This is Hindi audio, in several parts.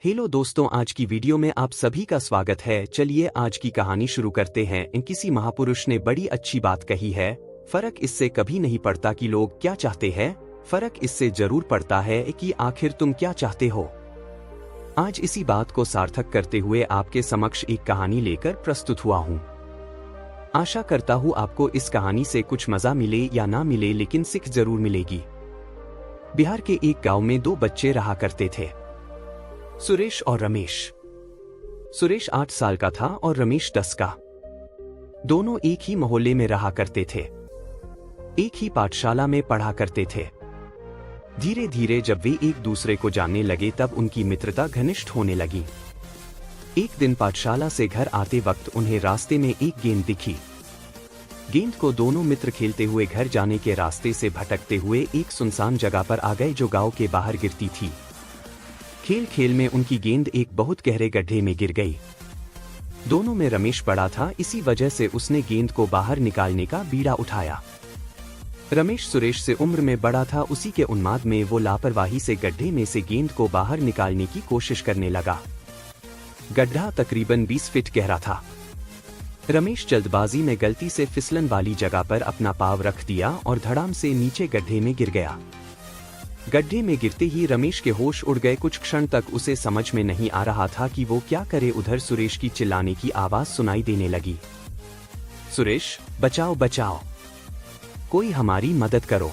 हेलो दोस्तों, आज की वीडियो में आप सभी का स्वागत है। चलिए आज की कहानी शुरू करते हैं। किसी महापुरुष ने बड़ी अच्छी बात कही है, फर्क इससे कभी नहीं पड़ता कि लोग क्या चाहते हैं, फर्क इससे जरूर पड़ता है कि आखिर तुम क्या चाहते हो। आज इसी बात को सार्थक करते हुए आपके समक्ष एक कहानी लेकर प्रस्तुत हुआ हूँ। आशा करता हूँ आपको इस कहानी से कुछ मजा मिले या ना मिले, लेकिन सीख जरूर मिलेगी। बिहार के एक गांव में दो बच्चे रहा करते थे, सुरेश और रमेश। सुरेश 8 साल का था और रमेश 10 का। दोनों एक ही मोहल्ले में रहा करते थे, एक ही पाठशाला में पढ़ा करते थे। धीरे धीरे जब वे एक दूसरे को जानने लगे तब उनकी मित्रता घनिष्ठ होने लगी। एक दिन पाठशाला से घर आते वक्त उन्हें रास्ते में एक गेंद दिखी। गेंद को दोनों मित्र खेलते हुए घर जाने के रास्ते से भटकते हुए एक सुनसान जगह पर आ गए जो गांव के बाहर गिरती थी। खेल खेल में उनकी गेंद एक बहुत गहरे गड्ढे में गिर गई। दोनों में रमेश बड़ा था, इसी वजह से उसने गेंद को बाहर निकालने का बीड़ा उठाया। रमेश सुरेश से उम्र में बड़ा था, उसी के उन्माद में वो लापरवाही से गड्ढे में से गेंद को बाहर निकालने की कोशिश करने लगा। गड्ढा तकरीबन 20 फीट गहरा था। रमेश जल्दबाजी में गलती से फिसलन वाली जगह पर अपना पाँव रख दिया और धड़ाम से नीचे गड्ढे में गिर गया। गड्ढे में गिरते ही रमेश के होश उड़ गए। कुछ क्षण तक उसे समझ में नहीं आ रहा था कि वो क्या करे। उधर सुरेश की चिल्लाने की आवाज सुनाई देने लगी, सुरेश बचाओ बचाओ, कोई हमारी मदद करो,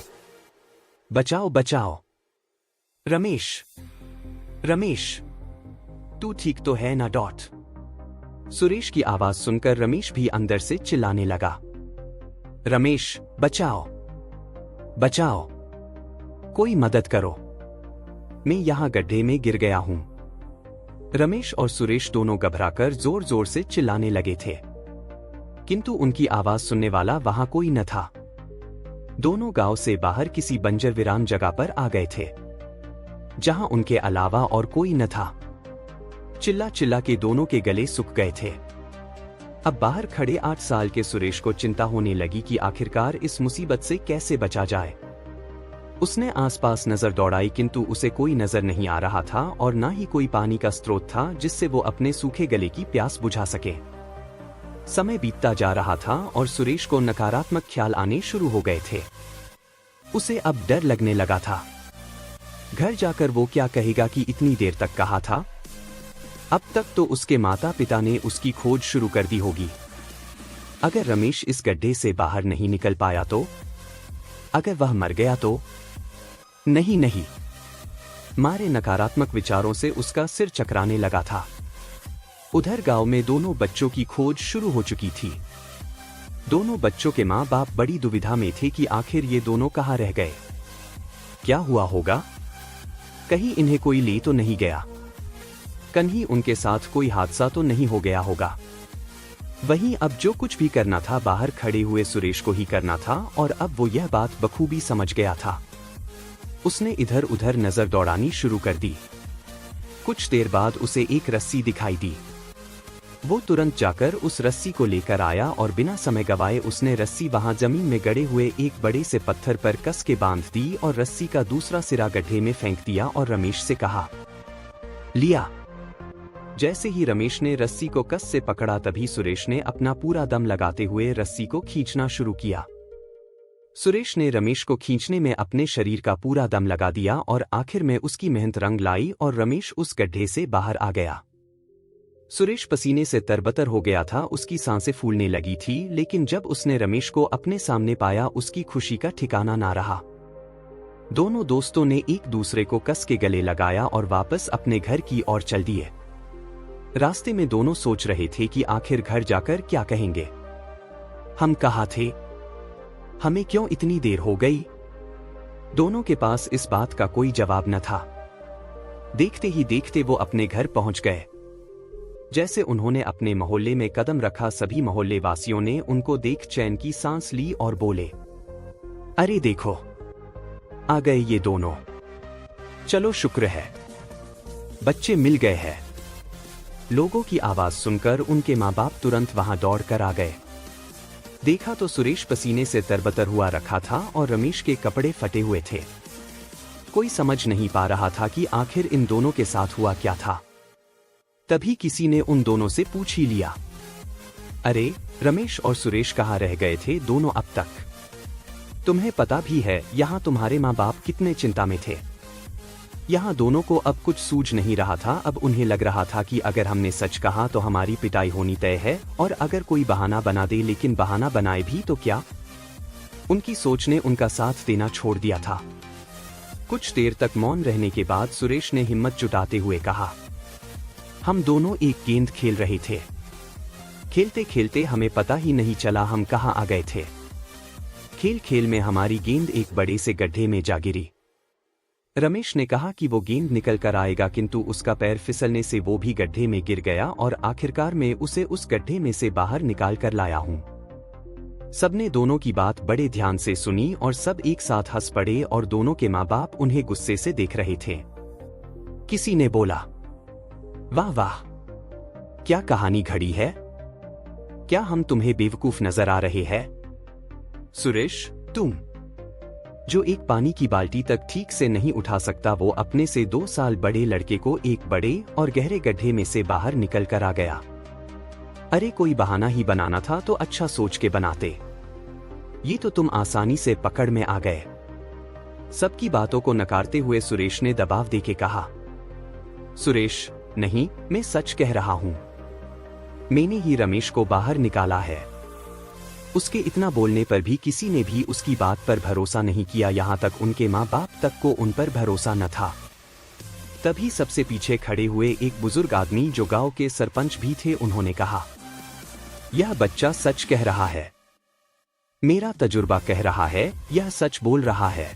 बचाओ बचाओ। रमेश रमेश तू ठीक तो है ना? सुरेश की आवाज सुनकर रमेश भी अंदर से चिल्लाने लगा, रमेश बचाओ बचाओ, कोई मदद करो, मैं यहां गड्ढे में गिर गया हूं। रमेश और सुरेश दोनों घबराकर जोर जोर से चिल्लाने लगे थे, किंतु उनकी आवाज सुनने वाला वहां कोई न था। दोनों गांव से बाहर किसी बंजर वीरान जगह पर आ गए थे, जहां उनके अलावा और कोई न था। चिल्ला चिल्ला के दोनों के गले सूख गए थे। अब बाहर खड़े 8 साल के सुरेश को चिंता होने लगी कि आखिरकार इस मुसीबत से कैसे बचा जाए। उसने आसपास नजर दौड़ाई, किंतु उसे कोई नजर नहीं आ रहा था और ना ही कोई पानी का स्रोत था जिससे वो अपने सूखे गले की प्यास बुझा सके। समय बीतता जा रहा था और सुरेश को नकारात्मक ख्याल आने शुरू हो गए थे। उसे अब डर लगने लगा था। घर जाकर वो क्या कहेगा कि इतनी देर तक कहा था। अब तक तो उसके माता पिता ने उसकी खोज शुरू कर दी होगी। अगर रमेश इस गड्ढे से बाहर नहीं निकल पाया तो? अगर वह मर गया तो? नहीं नहीं, मारे नकारात्मक विचारों से उसका सिर चकराने लगा था। उधर गांव में दोनों बच्चों की खोज शुरू हो चुकी थी। दोनों बच्चों के माँ बाप बड़ी दुविधा में थे कि आखिर ये दोनों कहाँ रह गए, क्या हुआ होगा, कहीं इन्हें कोई ले तो नहीं गया, कहीं उनके साथ कोई हादसा तो नहीं हो गया होगा। वहीं अब जो कुछ भी करना था बाहर खड़े हुए सुरेश को ही करना था और अब वो यह बात बखूबी समझ गया था। उसने इधर उधर नजर दौड़ानी शुरू कर दी। कुछ देर बाद उसे एक रस्सी दिखाई दी। वो तुरंत जाकर उस रस्सी को लेकर आया और बिना समय गवाए उसने रस्सी वहां जमीन में गड़े हुए एक बड़े से पत्थर पर कस के बांध दी और रस्सी का दूसरा सिरा गड्ढे में फेंक दिया और रमेश से कहा, लिया। जैसे ही रमेश ने रस्सी को कस से पकड़ा तभी सुरेश ने अपना पूरा दम लगाते हुए रस्सी को खींचना शुरू किया। सुरेश ने रमेश को खींचने में अपने शरीर का पूरा दम लगा दिया और आखिर में उसकी मेहनत रंग लाई और रमेश उस गड्ढे से बाहर आ गया। सुरेश पसीने से तरबतर हो गया था, उसकी सांसें फूलने लगी थी, लेकिन जब उसने रमेश को अपने सामने पाया उसकी खुशी का ठिकाना ना रहा। दोनों दोस्तों ने एक दूसरे को कस के गले लगाया और वापस अपने घर की ओर चल दिए। रास्ते में दोनों सोच रहे थे कि आखिर घर जाकर क्या कहेंगे। हम कहाँ थे, हमें क्यों इतनी देर हो गई? दोनों के पास इस बात का कोई जवाब न था। देखते ही देखते वो अपने घर पहुंच गए। जैसे उन्होंने अपने मोहल्ले में कदम रखा सभी मोहल्ले वासियों ने उनको देख चैन की सांस ली और बोले, अरे देखो आ गए ये दोनों, चलो शुक्र है, बच्चे मिल गए हैं। लोगों की आवाज सुनकर उनके माँ बाप तुरंत वहां दौड़ कर आ गए। देखा तो सुरेश पसीने से तरबतर हुआ रखा था और रमेश के कपड़े फटे हुए थे। कोई समझ नहीं पा रहा था कि आखिर इन दोनों के साथ हुआ क्या था। तभी किसी ने उन दोनों से पूछ ही लिया, अरे रमेश और सुरेश कहाँ रह गए थे दोनों अब तक? तुम्हें पता भी है यहाँ तुम्हारे माँ बाप कितने चिंता में थे। यहाँ दोनों को अब कुछ सूझ नहीं रहा था। अब उन्हें लग रहा था कि अगर हमने सच कहा तो हमारी पिटाई होनी तय है, और अगर कोई बहाना बना दे, लेकिन बहाना बनाए भी तो क्या? उनकी सोच ने उनका साथ देना छोड़ दिया था। कुछ देर तक मौन रहने के बाद सुरेश ने हिम्मत जुटाते हुए कहा, हम दोनों एक गेंद खेल रहे थे। खेलते खेलते हमें पता ही नहीं चला हम कहाँ आ गए थे। खेल खेल में हमारी गेंद एक बड़े से गड्ढे में जा गिरी। रमेश ने कहा कि वो गेंद निकल कर आएगा, किंतु उसका पैर फिसलने से वो भी गड्ढे में गिर गया और आखिरकार मैं उसे उस गड्ढे में से बाहर निकाल कर लाया हूँ। सबने दोनों की बात बड़े ध्यान से सुनी और सब एक साथ हंस पड़े और दोनों के माँ बाप उन्हें गुस्से से देख रहे थे। किसी ने बोला, वाह वाह, क्या कहानी घड़ी है। क्या हम तुम्हें बेवकूफ नजर आ रहे हैं? सुरेश, तुम जो एक पानी की बाल्टी तक ठीक से नहीं उठा सकता, वो अपने से 2 साल बड़े लड़के को एक बड़े और गहरे गड्ढे में से बाहर निकल कर आ गया। अरे कोई बहाना ही बनाना था तो अच्छा सोच के बनाते, ये तो तुम आसानी से पकड़ में आ गए। सबकी बातों को नकारते हुए सुरेश ने दबाव देके कहा, सुरेश नहीं, मैं सच कह रहा हूं, मैंने ही रमेश को बाहर निकाला है। उसके इतना बोलने पर भी किसी ने भी उसकी बात पर भरोसा नहीं किया, यहाँ तक उनके माँ बाप तक को उन पर भरोसा न था। तभी सबसे पीछे खड़े हुए एक बुजुर्ग आदमी जो गांव के सरपंच भी थे, उन्होंने कहा, यह बच्चा सच कह रहा है, मेरा तजुर्बा कह रहा है, यह सच बोल रहा है।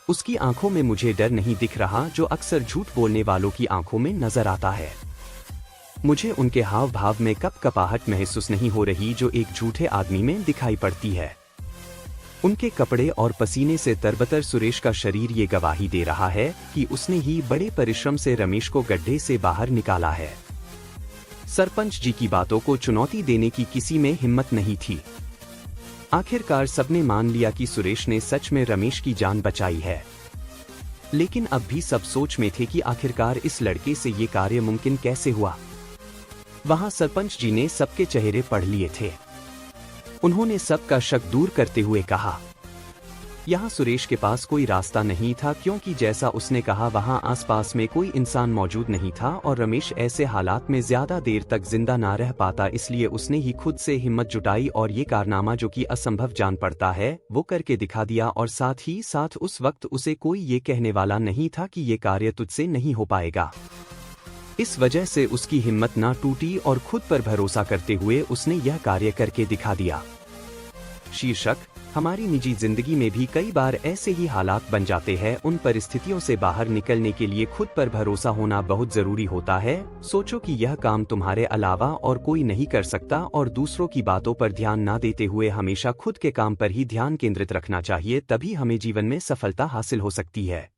उसकी आंखों में मुझे डर नहीं दिख रहा, जो अक्सर झूठ बोलने वालों की आंखों में नजर आता है। मुझे उनके हाव भाव में कपकपाहट महसूस नहीं हो रही, जो एक झूठे आदमी में दिखाई पड़ती है। उनके कपड़े और पसीने से तरबतर सुरेश का शरीर ये गवाही दे रहा है कि उसने ही बड़े परिश्रम से रमेश को गड्ढे से बाहर निकाला है। सरपंच जी की बातों को चुनौती देने की किसी में हिम्मत नहीं थी। आखिरकार सबने मान लिया कि सुरेश ने सच में रमेश की जान बचाई है। लेकिन अब भी सब सोच में थे कि आखिरकार इस लड़के से ये कार्य मुमकिन कैसे हुआ। वहां सरपंच जी ने सबके चेहरे पढ़ लिए थे। उन्होंने सबका शक दूर करते हुए कहा, यहाँ सुरेश के पास कोई रास्ता नहीं था, क्योंकि जैसा उसने कहा वहां आसपास में कोई इंसान मौजूद नहीं था और रमेश ऐसे हालात में ज्यादा देर तक जिंदा ना रह पाता। इसलिए उसने ही खुद से हिम्मत जुटाई और ये कारनामा, जो कि असंभव जान पड़ता है, वो करके दिखा दिया। और साथ ही साथ उस वक्त उसे कोई ये कहने वाला नहीं था कि ये कार्य तुझसे नहीं हो पाएगा। इस वजह से उसकी हिम्मत ना टूटी और खुद पर भरोसा करते हुए उसने यह कार्य करके दिखा दिया। शीर्षक, हमारी निजी जिंदगी में भी कई बार ऐसे ही हालात बन जाते हैं। उन परिस्थितियों से बाहर निकलने के लिए खुद पर भरोसा होना बहुत जरूरी होता है। सोचो कि यह काम तुम्हारे अलावा और कोई नहीं कर सकता और दूसरों की बातों पर ध्यान ना देते हुए हमेशा खुद के काम पर ही ध्यान केंद्रित रखना चाहिए, तभी हमें जीवन में सफलता हासिल हो सकती है।